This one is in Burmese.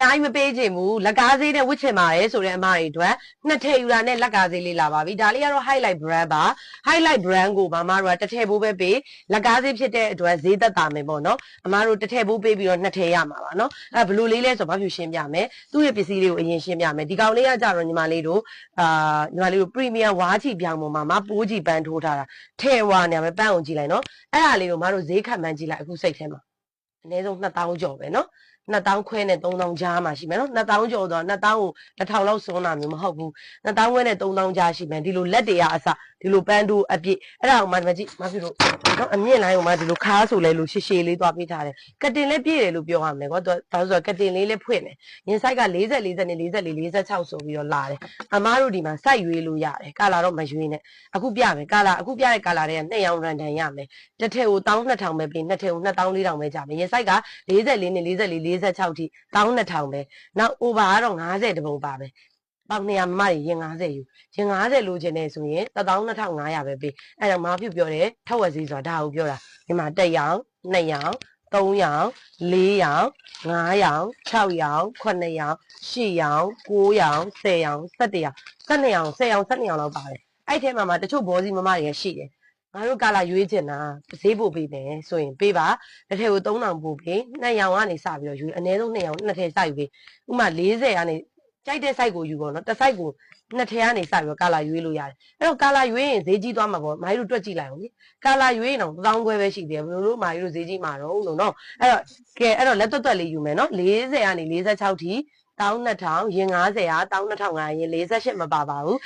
တိုင်းမပေးချင်ဘူးလက်ကားဈေးနဲ့ဝစ်ချင်ပါတယ်ဆိုတဲ့အမတွေအတွက်နှစ်ထည့်ယူတာနဲ့လက်ကားဈေးလေးလာပါပြီဒါလေးကတော့ highlight brand ပါ highlight brand ကိုမမတို့ကတစ်ထည့်ဖို့ပဲပေးလက်ကားဈေးဖြစ်တဲ့အတွက်ဈေးသက်သာမယ်ပေါ့နော်အမတို့တစ်ထည့်ဖို့ပေးပြီးတော့နှစ်ထည့်ရမှာပါနော်အဲဘယ်လိုလေးလဲဆိုတော့ဘာဖြစ်ရှင်းပြမယ်သူ့ရဲ့ပစ္စည်းလေးကိုအရင်ရှင်းပြမယ်ဒီကောင်လေးကကြတော့ညီမလေးတို့ premium ဝါးချီပြောင်းပေါ်မှာပိုးချီပန်းထိုးထားတာထဲဝါနေမယ်ပန်းအောင်ကြည့်လိုက်နော်အဲ့ဒါလေးကိုမတို့ဈေးခံမှန်းကြည့်လိုက်အခုစိတ်ထဲမှာအနည်းဆုံး2000ကျော်ပဲနော်2000ခွဲနဲ့3000ကြားမှာရှိမယ်နော်2000ကျော်တော့2000ကို1000လောက်စွန်းတာမျိုးမဟုတ်ဘူး2000ခွဲနဲ့3000ကြားရှိမယ်ဒီလိုလက်တွေကအစဒီလိုပန်းတိုးအပြည့်အဲ့ဒါကိုမှကြည့်မဖြစ်လို့နော်အမြင့်လိုင်းကိုမှဒီလိုခါဆိုလဲလို့ရှည်ရှည်လေးသွားပေးထားတယ်ကတင်လေးပြည့်တယ်လို့ပြောရမယ်ကွာသူဘာလို့ဆိုတော့ကတင်လေးလည်းဖွင့်တယ်ရင်ဆိုင်က40 40နဲ့44 46ဆိုပြီးတော့လာတယ်အမားတို့ဒီမှာစိုက်ရွေးလို့ရတယ်ကာလာတော့မရွေးနဲ့အခုပြမယ်ကာလာအခုပြတဲ့ကာလာတွေက2ရောင်ရန်တန်ရမယ်တစ်ထည့်ကို12000ပဲပေးနှစ်ထည့်ကို2400ပဲကြမယ်ရင်ဆိုင်က44နဲ့44 46ထိ12000ပဲနောက် over ကတော့50တပုံပါပဲပေါင်200မမရင်50ယူရင်50လိုချင်တယ်ဆိုရင်12500ပဲပေးအဲ့တော့မဖြစ်ပြောတယ်ထက်ဝက်စည်းဆိုတာဒါကိုပြောတာဒီမှာ1ရောင်2ရောင်3ရောင်4ရောင်5ရောင်6ရောင်9ရောင်10ရောင်9ရောင်10ရောင်17ရောင်12ရောင်10ရောင်12ရောင်လောက်ပါတယ်အဲ့ထဲမှာတချို့ဘောစီမမတွေရှိတယ်ငါတို့ကာလာရွေးချင်တာဈေးပို့ပေးမယ်ဆိုရင်ပေးပါတစ်ထည့်ကို3000ပို့ပေး2ရောင်ကနေစပြီးတော့ယူအနည်းဆုံး2ရောင်နှစ်ထည့်စိုက်ပေးဥမာ40ကနေကြိုက်တဲ့ site ကိုယူပေါ့နော်တစ် site ကိုနှစ်ထည့်ကနေစပြီးတော့ကာလာရွေးလို့ရတယ်အဲ့တော့ကာလာရွေးရင်ဈေးကြီးသွားမှာပေါ့မာကြီးတို့တွက်ကြည့်လိုက်အောင်လေကာလာရွေးရင်တော့1000ခွဲပဲရှိသေးတယ်ဘယ်လိုလို့မာကြီးတို့ဈေးကြီးမှာတော့လို့နော်အဲ့တော့ကဲအဲ့တော့လက်တွက်လေးယူမယ်နော်40ကနေ46ထိ12000ရင်50က12500ရင်48မပါပါဘူး